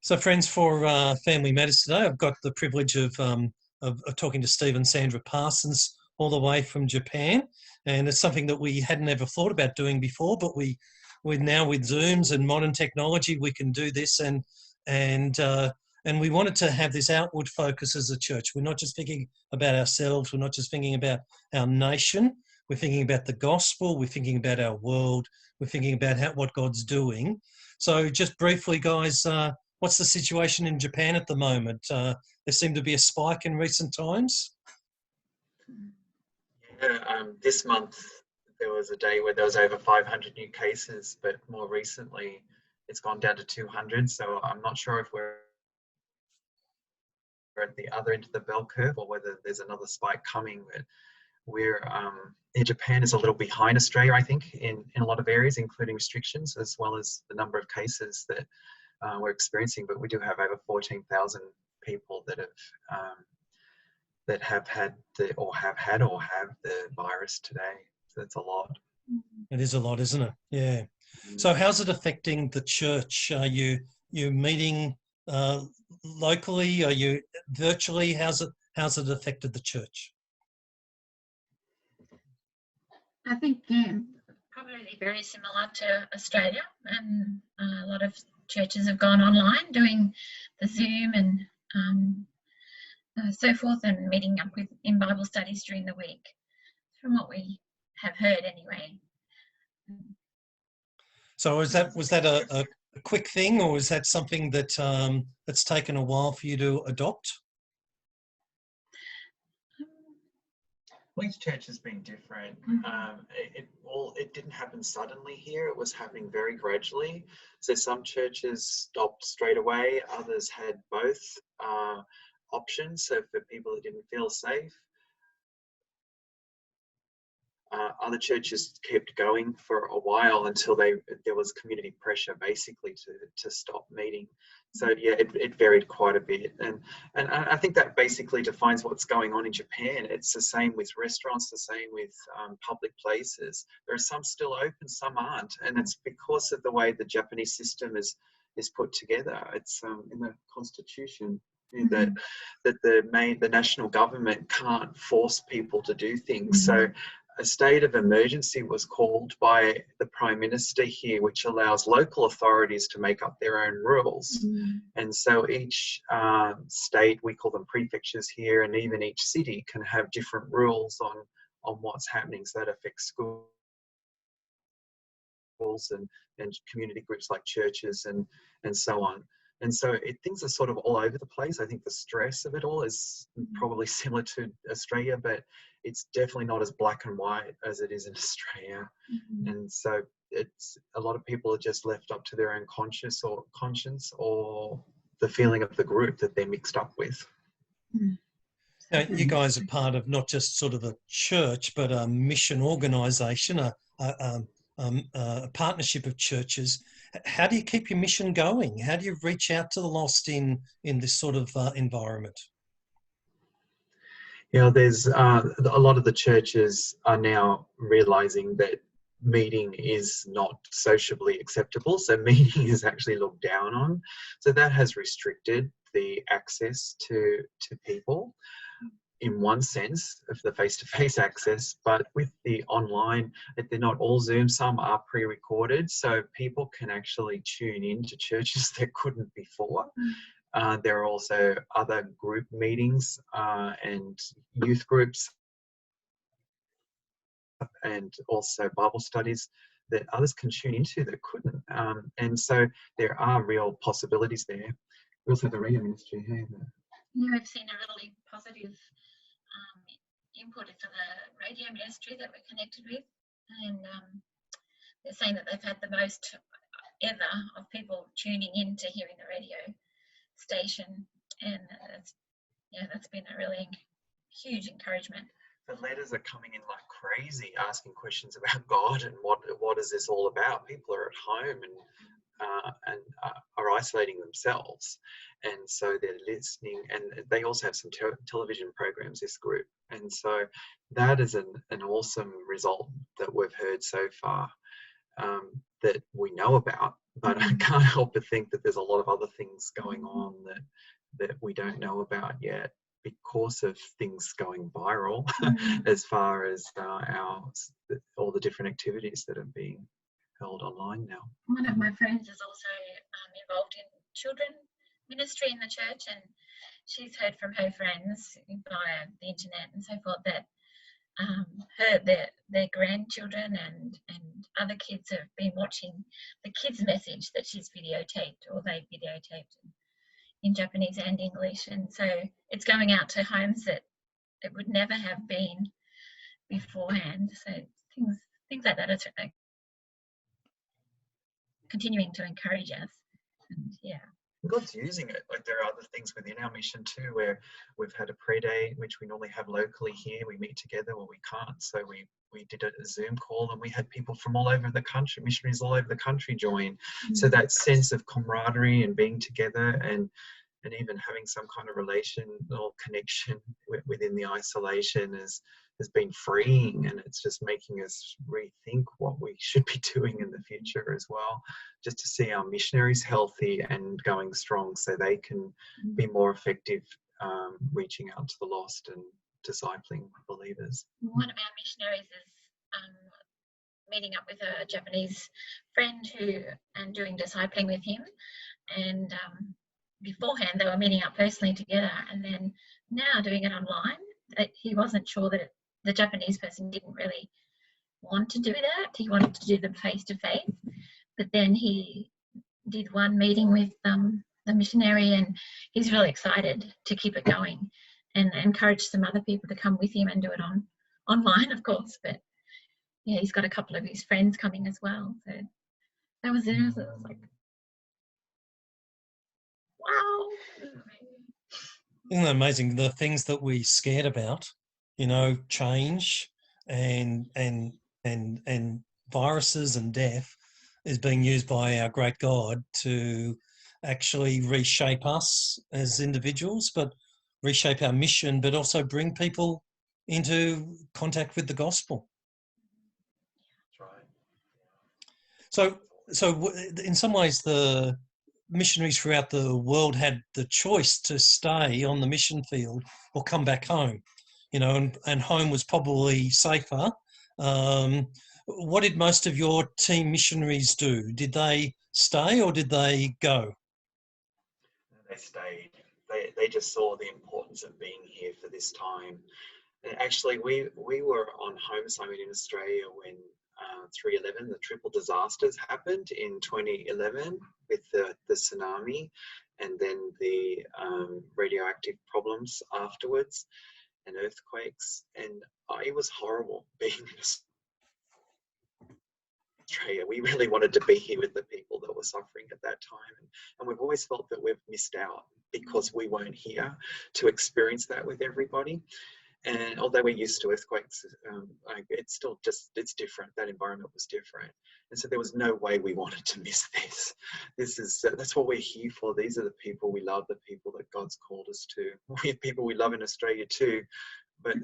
So, friends, for Family Matters today, I've got the privilege of talking to Steve and Sandra Parsons all the way from Japan, and it's something that we hadn't ever thought about doing before. But we're now with Zooms and modern technology, we can do this, and we wanted to have this outward focus as a church. We're not just thinking about ourselves. We're not just thinking about our nation. We're thinking about the gospel. We're thinking about our world. We're thinking about what God's doing. So, just briefly, guys. What's the situation in Japan at the moment? There seemed to be a spike in recent times. Yeah, this month there was a day where there was over 500 new cases, but more recently it's gone down to 200. So I'm not sure if we're at the other end of the bell curve or whether there's another spike coming. But Japan is a little behind Australia, I think, in a lot of areas, including restrictions, as well as the number of cases that we're experiencing. But we do have over 14,000 people that have had or have the virus today. So that's a lot. It is a lot, isn't it? Yeah. So how's it affecting the church? Are you meeting locally? Are you virtually? How's it affected the church? I think probably very similar to Australia, and a lot of churches have gone online doing the Zoom and so forth, and meeting up in Bible studies during the week, from what we have heard anyway. So was that a quick thing, or is that something that that's taken a while for you to adopt? Well, each church has been different. It didn't happen suddenly here. It was happening very gradually. So some churches stopped straight away. Others had both options. So for people that didn't feel safe, other churches kept going for a while until there was community pressure, basically, to stop meeting. So yeah, it varied quite a bit, and I think that basically defines what's going on in Japan. It's the same with restaurants, the same with public places. There are some still open, some aren't, and it's because of the way the Japanese system is put together. It's in the constitution that the national government can't force people to do things. So a state of emergency was called by the Prime Minister here, which allows local authorities to make up their own rules. And so each state, we call them prefectures here, and even each city can have different rules on what's happening. So that affects schools and community groups like churches and so on. And so things are sort of all over the place. I think the stress of it all is probably similar to Australia, but it's definitely not as black and white as it is in Australia. And so it's a lot of people are just left up to their own conscience or the feeling of the group that they're mixed up with. Now, you guys are part of not just sort of a church, but a mission organisation, a partnership of churches. How do you keep your mission going? How do you reach out to the lost in this sort of environment? There's a lot of the churches are now realising that meeting is not sociably acceptable. So meeting is actually looked down on. So that has restricted the access to people, in one sense, of the face-to-face access, but with the online, they're not all Zoom, some are pre-recorded, so people can actually tune in to churches that couldn't before. There are also other group meetings and youth groups and also Bible studies that others can tune into that couldn't. And so there are real possibilities there. We also have the radio ministry here. Yeah, I've seen a really positive input for the radio ministry that we're connected with, and they're saying that they've had the most ever of people tuning in to hearing the radio station, and that's been a really huge encouragement. The letters are coming in like crazy, asking questions about God and what is this all about. People are at home and are isolating themselves, and so they're listening, and they also have some television programs, this group, and so that is an awesome result that we've heard so far, that we know about, But I can't help but think that there's a lot of other things going on that we don't know about yet, because of things going viral as far as all the different activities that are being held online now. One of my friends is also involved in children ministry in the church, and she's heard from her friends via the internet and so forth that their grandchildren and other kids have been watching the kids' message that she's videotaped, or they videotaped in Japanese and English, and so it's going out to homes that it would never have been beforehand. So things like that are continuing to encourage us, and yeah. God's using it. Like, there are other things within our mission too, where we've had a pre-day, which we normally have locally here. We meet together, well, we can't, so we did a Zoom call, and we had people from all over the country, missionaries all over the country join. So that sense of camaraderie and being together, and even having some kind of relation or connection within the isolation has been freeing, and it's just making us rethink what we should be doing in the future as well, just to see our missionaries healthy and going strong, so they can be more effective reaching out to the lost and discipling believers. One of our missionaries is meeting up with a Japanese friend and doing discipling with him, and beforehand they were meeting up personally together, and then now doing it online. He wasn't sure that the Japanese person didn't really want to do that. He wanted to do them face-to-face, but then he did one meeting with the missionary, and he's really excited to keep it going and encourage some other people to come with him and do it online, of course. But yeah, he's got a couple of his friends coming as well. So that was it. It was like, wow. Isn't that amazing? The things that we scared about, change and viruses and death is being used by our great God to actually reshape us as individuals, but reshape our mission, but also bring people into contact with the gospel. That's right. So in some ways, the missionaries throughout the world had the choice to stay on the mission field or come back home, and home was probably safer. What did most of your team missionaries do? Did they stay or did they go? They stayed. They just saw the importance of being here for this time. And actually, we were on home assignment in Australia when 3/11, the triple disasters happened in 2011 with the tsunami, and then the radioactive problems afterwards, and earthquakes. And it was horrible being in Australia. We really wanted to be here with the people that were suffering at that time, and we've always felt that we've missed out because we weren't here to experience that with everybody. And although we're used to earthquakes, it's still it's different. That environment was different, and so there was no way we wanted to miss this. That's what we're here for. These are the people we love, the people that God's called us to. We have people we love in Australia too, but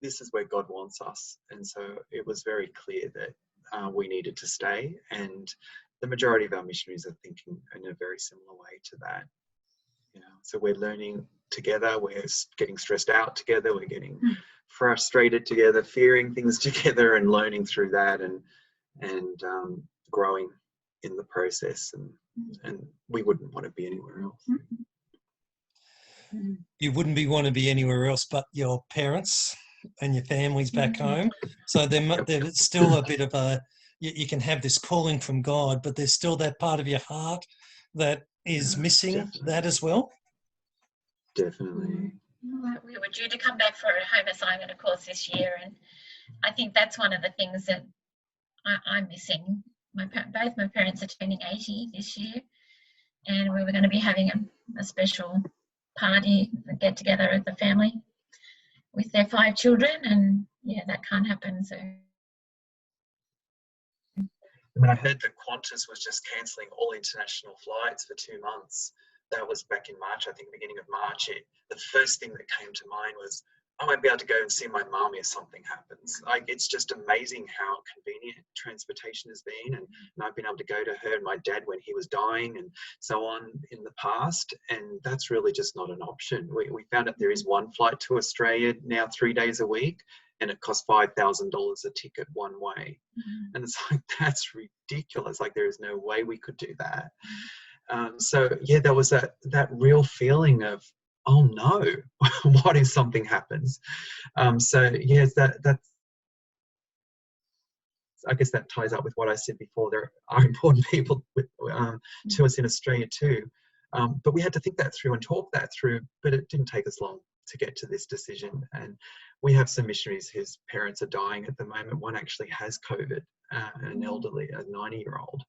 this is where God wants us, and so it was very clear that we needed to stay. And the majority of our missionaries are thinking in a very similar way to that. So we're learning together, we're getting stressed out together, we're getting frustrated together, fearing things together, and learning through that, and growing in the process. And we wouldn't want to be anywhere else. You wouldn't want to be anywhere else but your parents and your families back home. So there's still a bit of you can have this calling from God, but there's still that part of your heart that is missing. Definitely. That as well. Definitely. We were due to come back for a home assignment, of course, this year, and I think that's one of the things that I'm missing. Both my parents are turning 80 this year, and we were going to be having a special party, a get together as a family with their 5 children, and yeah, that can't happen. So when I heard that Qantas was just cancelling all international flights for 2 months, that was back in March, I think, beginning of March. The first thing that came to mind was, I won't be able to go and see my mum if something happens. Like, it's just amazing how convenient transportation has been. And I've been able to go to her and my dad when he was dying and so on in the past. And that's really just not an option. We found out there is one flight to Australia now 3 days a week, and it costs $5,000 a ticket one way. And it's like, that's ridiculous. Like, there is no way we could do that. So yeah, there was that real feeling of, oh no, what if something happens? So yes, that's, I guess that ties up with what I said before. There are important people to us in Australia too. But we had to think that through and talk that through, but it didn't take us long to get to this decision. And we have some missionaries whose parents are dying at the moment. One actually has COVID, an elderly, a 90-year-old,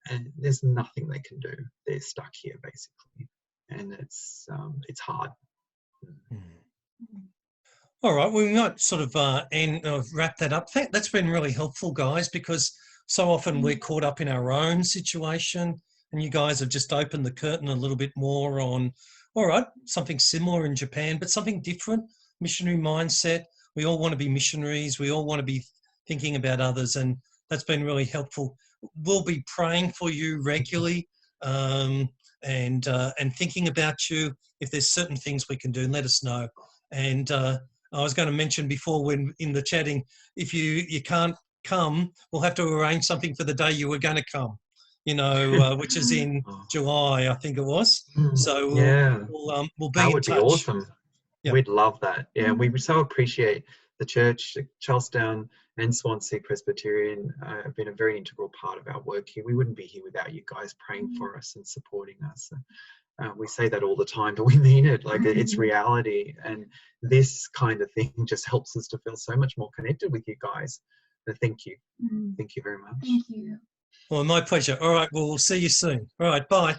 and there's nothing they can do. They're stuck here basically. And it's hard. All right, we might sort of wrap that up. That's been really helpful, guys, because so often we're caught up in our own situation, and you guys have just opened the curtain a little bit more on, all right, something similar in Japan, but something different, missionary mindset. We all want to be missionaries. We all want to be thinking about others, and that's been really helpful. We'll be praying for you regularly. And thinking about you. If there's certain things we can do, let us know. And I was going to mention before when in the chatting, if you can't come, we'll have to arrange something for the day you were going to come, which is in July, I think it was. So we'll be in touch. That would be awesome. Yep. We'd love that. Yeah, we so appreciate the church, Charlestown and Swansea Presbyterian have been a very integral part of our work here. We wouldn't be here without you guys praying for us and supporting us. We say that all the time, but we mean it. Like, it's reality. And this kind of thing just helps us to feel so much more connected with you guys. So thank you. Thank you very much. Thank you. Well, my pleasure. All right, well, we'll see you soon. All right, bye.